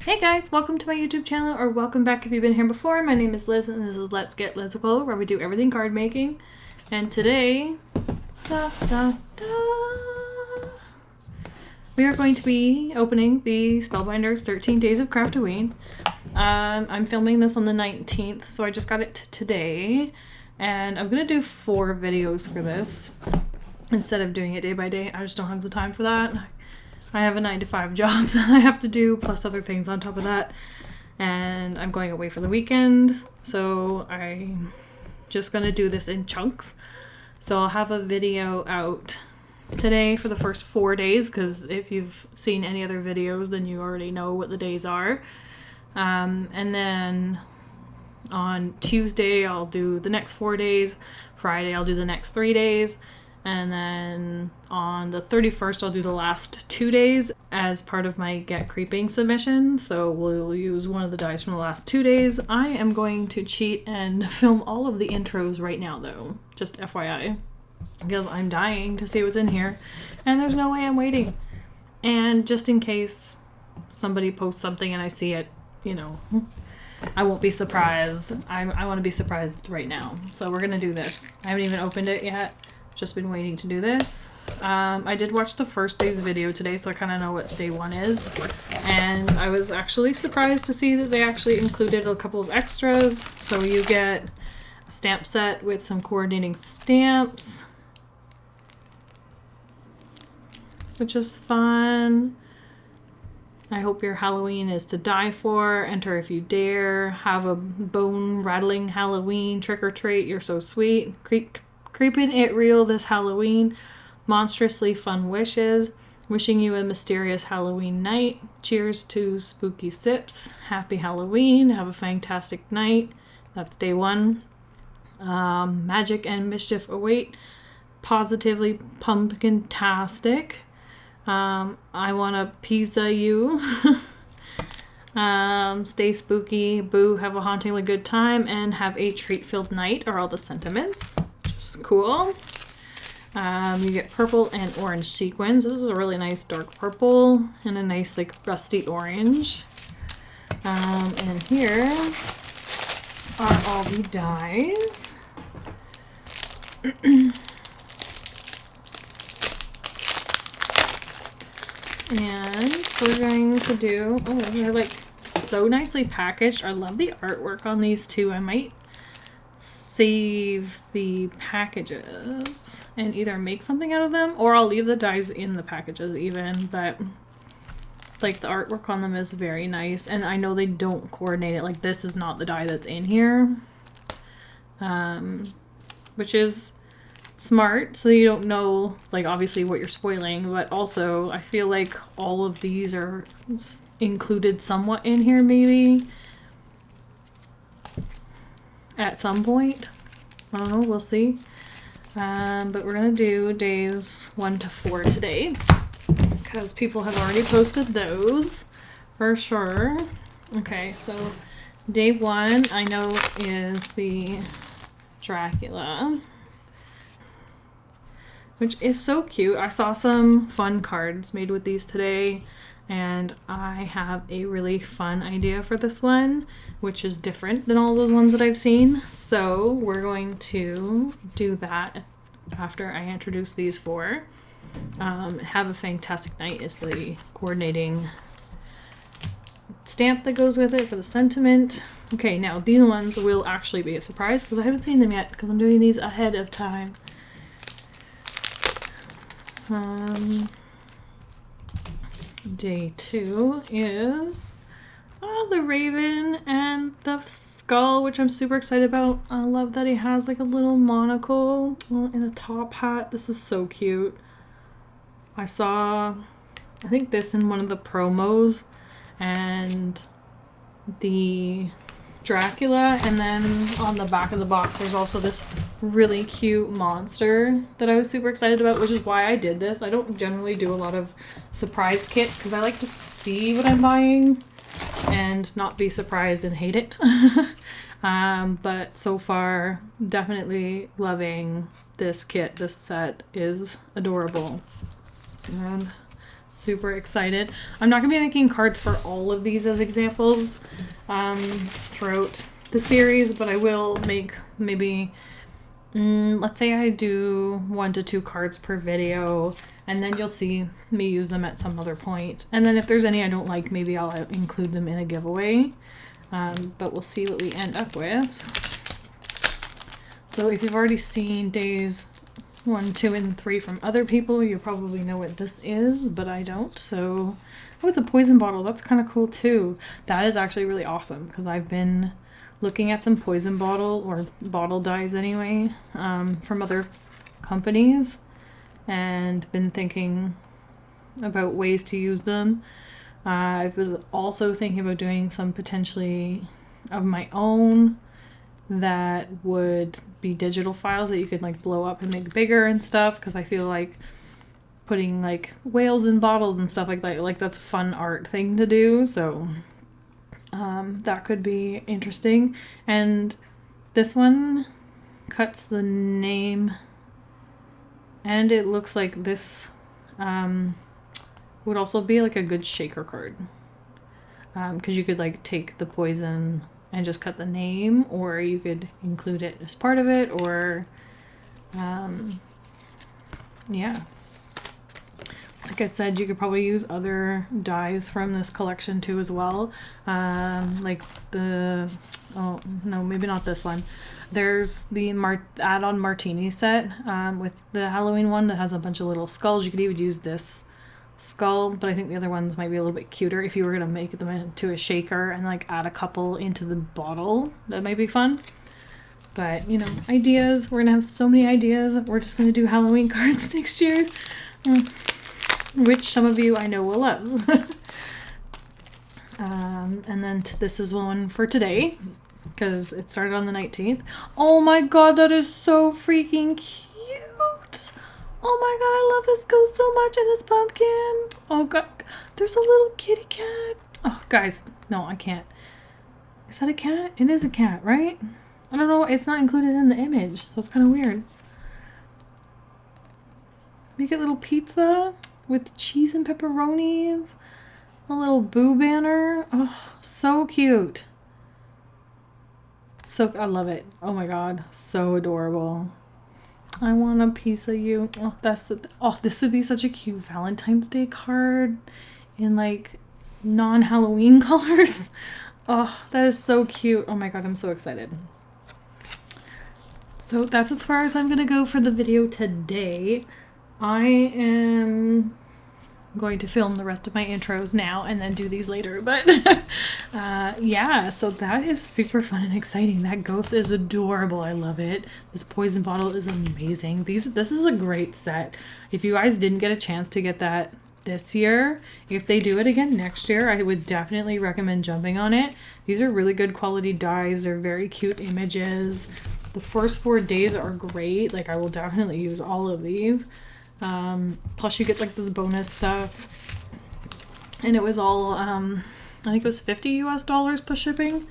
Hey guys, welcome to my YouTube channel, or welcome back if you've been here before. My name is Liz and this is Let's Get Lizicle, where we do everything card making. And today, we are going to be opening the Spellbinders 13 Days of Craftoween. I'm filming this on the 19th, so I just got it today. And I'm going to do 4 videos for this instead of doing it day by day. I just don't have the time for that. I have a 9-to-5 job that I have to do, plus other things on top of that. And I'm going away for the weekend, so I'm just going to do this in chunks. So I'll have a video out today for the first 4 days, because if you've seen any other videos, then you already know what the days are. And then on Tuesday, I'll do the next 4 days. Friday, I'll do the next 3 days. And then on the 31st, I'll do the last 2 days as part of my Get Creeping submission. So we'll use one of the dies from the last 2 days. I am going to cheat and film all of the intros right now, though. Just FYI. Because I'm dying to see what's in here. And there's no way I'm waiting. And just in case somebody posts something and I see it, you know, I won't be surprised. I want to be surprised right now. So we're going to do this. I haven't even opened it yet. Just been waiting to do this. I did watch the first day's video today, so I kind of know what day 1 is. And I was actually surprised to see that they actually included a couple of extras. So you get a stamp set with some coordinating stamps, which is fun. I hope your Halloween is to die for. Enter if you dare. Have a bone-rattling Halloween. Trick or treat. You're so sweet. Creeping it real this Halloween. Monstrously fun wishes. Wishing you a mysterious Halloween night. Cheers to spooky sips. Happy Halloween. Have a fantastic night. That's day 1. Magic and mischief await. Positively pumpkin-tastic. I want a pizza you. Stay spooky. Boo. Have a hauntingly good time. And have a treat-filled night are all the sentiments. Cool. You get purple and orange sequins. This is a really nice dark purple and a nice like rusty orange. And here are all the dies. And we're going to do, oh, they're like so nicely packaged. I love the artwork on these too. I might save the packages and either make something out of them, or I'll leave the dies in the packages even, but like the artwork on them is very nice, and I know they don't coordinate it. Like this is not the die that's in here, which is smart, so you don't know like obviously what you're spoiling, but also I feel like all of these are included somewhat in here maybe at some point. I don't know, we'll see. But we're gonna do days 1 to 4 today because people have already posted those for sure. Okay, so day 1 I know is the Dracula, which is so cute. I saw some fun cards made with these today, and I have a really fun idea for this one, which is different than all those ones that I've seen. So we're going to do that after I introduce these 4. Have a fantastic night is the coordinating stamp that goes with it for the sentiment. Okay, now these ones will actually be a surprise because I haven't seen them yet because I'm doing these ahead of time. Day 2 is the raven and the skull, which I'm super excited about. I love that he has like a little monocle and a top hat. This is so cute. I saw, I think this in one of the promos, and the Dracula, and then on the back of the box there's also this really cute monster that I was super excited about, which is why I did this. I don't generally do a lot of surprise kits because I like to see what I'm buying and not be surprised and hate it. But so far, definitely loving this kit. This set is adorable. And super excited. I'm not going to be making cards for all of these as examples throughout the series, but I will make maybe, let's say I do 1 to 2 cards per video, and then you'll see me use them at some other point. And then if there's any I don't like, maybe I'll include them in a giveaway. But we'll see what we end up with. So if you've already seen days 1, 2, and 3 from other people, you probably know what this is, but I don't. So, oh, it's a poison bottle. That's kind of cool too. That is actually really awesome because I've been looking at some poison bottle or bottle dyes anyway from other companies and been thinking about ways to use them. I was also thinking about doing some potentially of my own that would be digital files that you could like blow up and make bigger and stuff, because I feel like putting like whales in bottles and stuff like that, like that's a fun art thing to do. So that could be interesting. And this one cuts the name, and it looks like this would also be like a good shaker card, because you could like take the poison and just cut the name, or you could include it as part of it, or yeah. Like I said, you could probably use other dyes from this collection too as well. Like the, oh no, maybe not this one. There's the add-on martini set with the Halloween one that has a bunch of little skulls. You could even use this skull, but I think the other ones might be a little bit cuter if you were going to make them into a shaker and like add a couple into the bottle. That might be fun. But, you know, ideas. We're going to have so many ideas. We're just going to do Halloween cards next year. Which some of you I know will love. And then this is one for today, because it started on the 19th. Oh my god, that is so freaking cute. Oh my god, I love this ghost so much, and this pumpkin. Oh god, there's a little kitty cat. Oh, guys, no, I can't. Is that a cat? It is a cat, right? I don't know, it's not included in the image, so it's kind of weird. Make it little pizza with cheese and pepperonis. A little boo banner. Oh, so cute. So, I love it. Oh my god, so adorable. I want a piece of you. Oh, this would be such a cute Valentine's Day card in like non-Halloween colors. Oh, that is so cute. Oh my god, I'm so excited. So that's as far as I'm gonna go for the video today. I am going to film the rest of my intros now and then do these later, but yeah, so that is super fun and exciting. That ghost is adorable. I love it. This poison bottle is amazing. This is a great set. If you guys didn't get a chance to get that this year, if they do it again next year, I would definitely recommend jumping on it. These are really good quality dies. They're very cute images. The first 4 days are great. Like, I will definitely use all of these. Plus you get like this bonus stuff, and it was all I think it was $50 US plus shipping,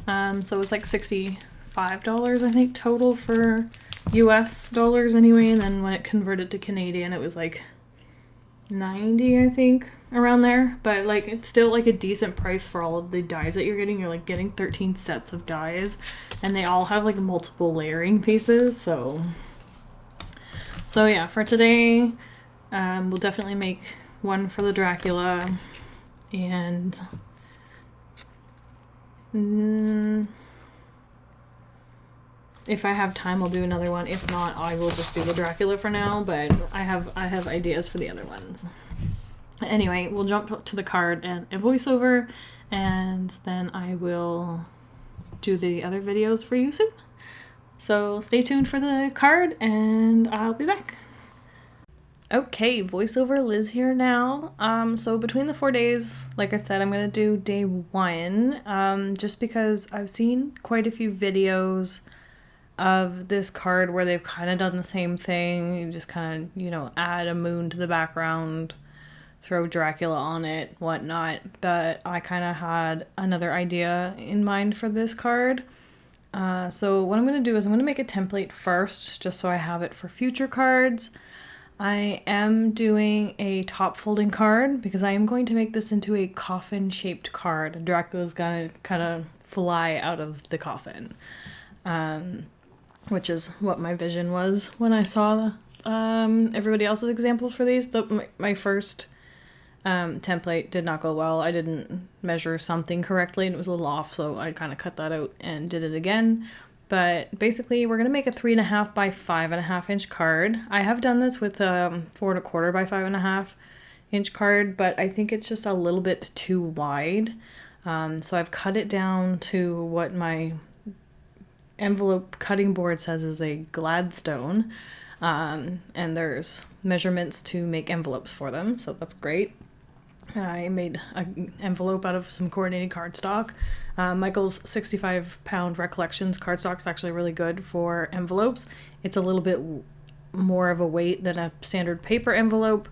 so it was like $65 I think total for US dollars anyway, and then when it converted to Canadian it was like 90 I think, around there. But like it's still like a decent price for all of the dies that you're getting. You're like getting 13 sets of dies, and they all have like multiple layering pieces. So yeah, for today, we'll definitely make one for the Dracula, and if I have time, I'll do another one. If not, I will just do the Dracula for now, but I have ideas for the other ones. Anyway, we'll jump to the card and a voiceover, and then I will do the other videos for you soon. So stay tuned for the card, and I'll be back. Okay, voiceover Liz here now. So between the 4 days, like I said, I'm going to do day 1, just because I've seen quite a few videos of this card where they've kind of done the same thing. You just kind of, you know, add a moon to the background, throw Dracula on it, whatnot. But I kind of had another idea in mind for this card. So what I'm going to do is I'm going to make a template first, just so I have it for future cards. I am doing a top folding card because I am going to make this into a coffin-shaped card. Dracula's gonna kind of fly out of the coffin, which is what my vision was when I saw everybody else's example for these. My first template did not go well. I didn't measure something correctly and it was a little off, so I kind of cut that out and did it again. But basically we're gonna make a 3.5 by 5.5 inch card. I have done this with a 4.25 by 5.5 inch card, but I think it's just a little bit too wide. So I've cut it down to what my envelope cutting board says is a Gladstone, and there's measurements to make envelopes for them, so that's great. I made an envelope out of some coordinated cardstock. Michael's 65-pound Recollections cardstock is actually really good for envelopes. It's a little bit more of a weight than a standard paper envelope,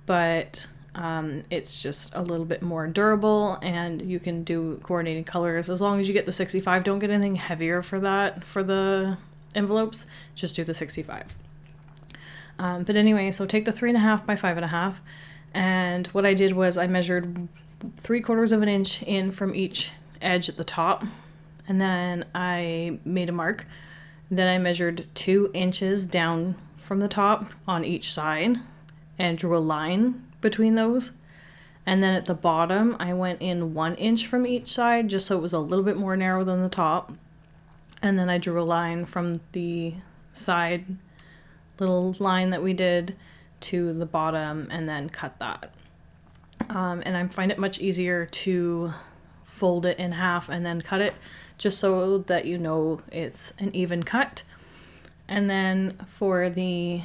but it's just a little bit more durable, and you can do coordinated colors as long as you get the 65. Don't get anything heavier for that for the envelopes, just do the 65. But anyway, so take the 3.5 by 5.5, and what I did was I measured 3/4 of an inch in from each edge at the top, and then I made a mark. Then I measured 2 inches down from the top on each side and drew a line between those. And then at the bottom, I went in 1 inch from each side just so it was a little bit more narrow than the top. And then I drew a line from the side, little line that we did, to the bottom, and then cut that. And I find it much easier to fold it in half and then cut it, just so that you know it's an even cut. And then for the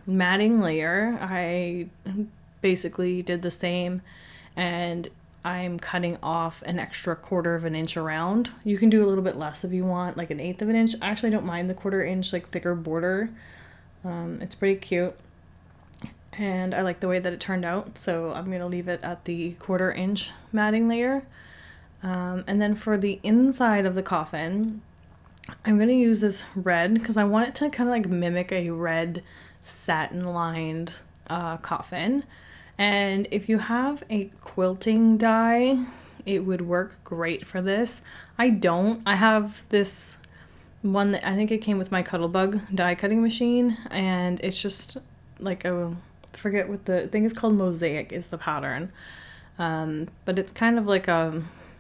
matting layer, I basically did the same, and I'm cutting off an extra 1/4 of an inch around. You can do a little bit less if you want, like 1/8 of an inch. I actually don't mind the 1/4 inch, like thicker border. It's pretty cute, and I like the way that it turned out, so I'm going to leave it at the 1/4 inch matting layer. And then for the inside of the coffin, I'm going to use this red because I want it to kind of like mimic a red satin-lined coffin. And if you have a quilting die, it would work great for this. I don't. I have this one that I think it came with my Cuttlebug die cutting machine, and it's just like I forget what the thing is called. Mosaic is the pattern, but it's kind of like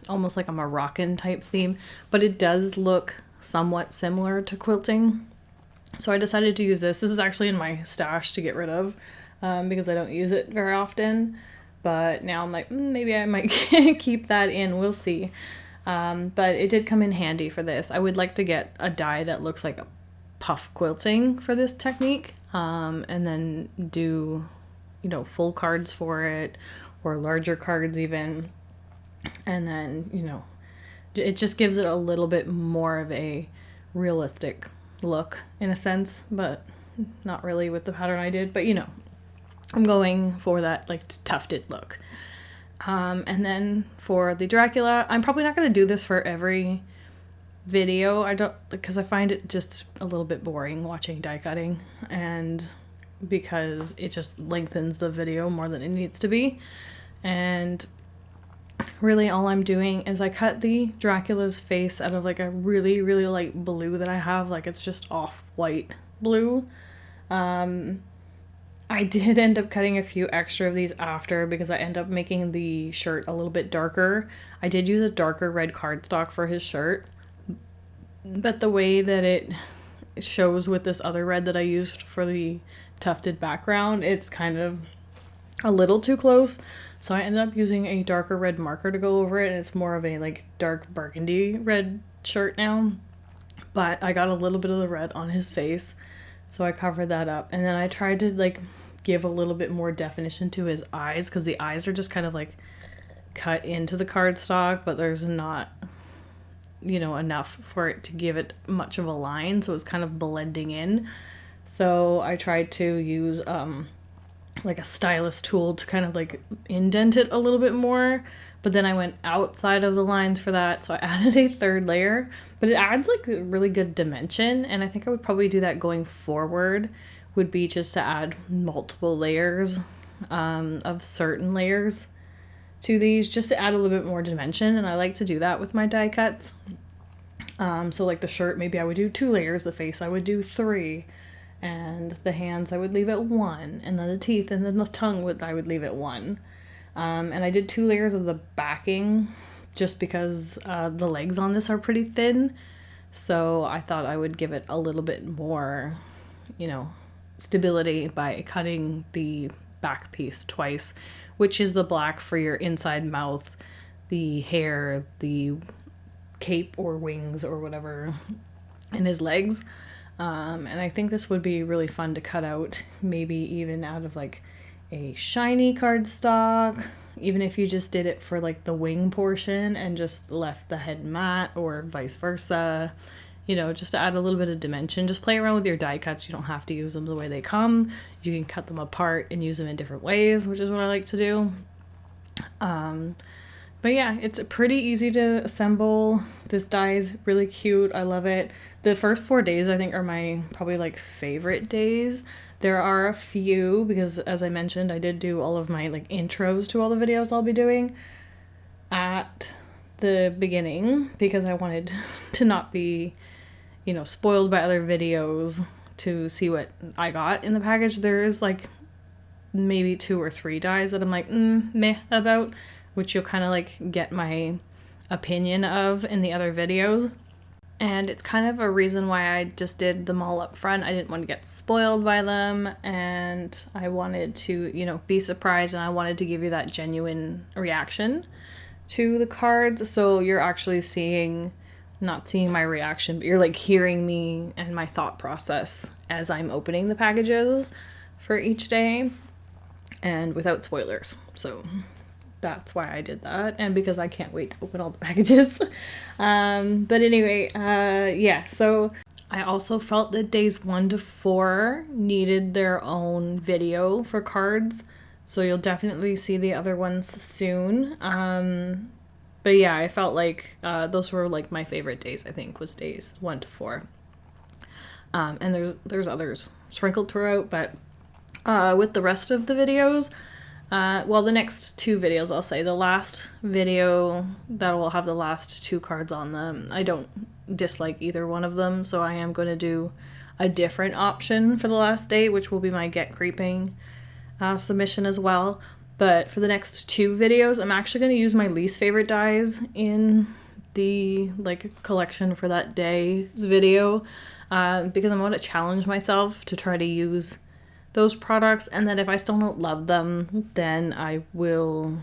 almost like a Moroccan type theme, but it does look somewhat similar to quilting. So I decided to use this. This is actually in my stash to get rid of because I don't use it very often, but now I'm like, maybe I might keep that in. We'll see. But it did come in handy for this. I would like to get a die that looks like a puff quilting for this technique, and then do, you know, full cards for it, or larger cards even. And then, you know, it just gives it a little bit more of a realistic look in a sense, but not really with the pattern I did, but you know, I'm going for that like tufted look. And then for the Dracula, I'm probably not going to do this for every video. I don't, because I find it just a little bit boring watching die cutting, and because it just lengthens the video more than it needs to be. And really all I'm doing is I cut the Dracula's face out of like a really, really light blue that I have. Like it's just off-white blue. I did end up cutting a few extra of these after because I end up making the shirt a little bit darker. I did use a darker red cardstock for his shirt, but the way that it shows with this other red that I used for the tufted background, it's kind of a little too close. So I ended up using a darker red marker to go over it, and it's more of a like dark burgundy red shirt now. But I got a little bit of the red on his face, so I covered that up. And then I tried to like give a little bit more definition to his eyes, because the eyes are just kind of like cut into the cardstock, but there's not, you know, enough for it to give it much of a line, so it's kind of blending in. So I tried to use like a stylus tool to kind of like indent it a little bit more, but then I went outside of the lines for that, so I added a third layer. But it adds like a really good dimension, and I think I would probably do that going forward would be just to add multiple layers of certain layers to these, just to add a little bit more dimension, and I like to do that with my die cuts. So like the shirt, maybe I would do 2 layers, the face I would do 3, and the hands I would leave at 1, and then the teeth and then the tongue I would leave at 1. And I did 2 layers of the backing just because the legs on this are pretty thin, so I thought I would give it a little bit more, you know, stability by cutting the back piece twice, which is the black for your inside mouth, the hair, the cape or wings or whatever, and his legs. And I think this would be really fun to cut out, maybe even out of like a shiny cardstock, even if you just did it for like the wing portion and just left the head matte, or vice versa, you know, just to add a little bit of dimension. Just play around with your die cuts. You don't have to use them the way they come. You can cut them apart and use them in different ways, which is what I like to do. But yeah, it's pretty easy to assemble. This die is really cute. I love it. The first 4 days I think are my probably like favorite days. There are a few, because as I mentioned, I did do all of my like intros to all the videos I'll be doing at the beginning, because I wanted to not be, you know, spoiled by other videos to see what I got in the package. There is like maybe 2 or 3 dies that I'm like meh about, which you'll kind of like get my opinion of in the other videos. And it's kind of a reason why I just did them all up front. I didn't want to get spoiled by them, and I wanted to, you know, be surprised, and I wanted to give you that genuine reaction to the cards. So you're actually not seeing my reaction, but you're like hearing me and my thought process as I'm opening the packages for each day, and without spoilers. So that's why I did that, and because I can't wait to open all the packages. But anyway, yeah, so I also felt that days 1 to 4 needed their own video for cards, so you'll definitely see the other ones soon. But yeah, I felt like those were like my favorite days, I think, was days 1 to 4. And there's others sprinkled throughout, but with the rest of the videos, well, the next 2 videos, I'll say, the last video that will have the last 2 cards on them, I don't dislike either one of them, so I am going to do a different option for the last day, which will be my Get Creeping submission as well. But for the next 2 videos, I'm actually going to use my least favorite dies in the like collection for that day's video, because I want to challenge myself to try to use those products, and then if I still don't love them, then I will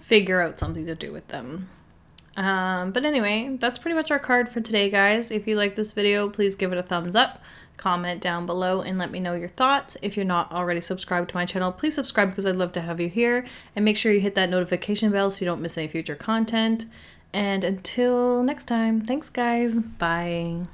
figure out something to do with them. But anyway, that's pretty much our card for today, guys. If you like this video, please give it a thumbs up, comment down below, and let me know your thoughts. If you're not already subscribed to my channel, please subscribe, because I'd love to have you here, and make sure you hit that notification bell so you don't miss any future content. And until next time, thanks guys, bye.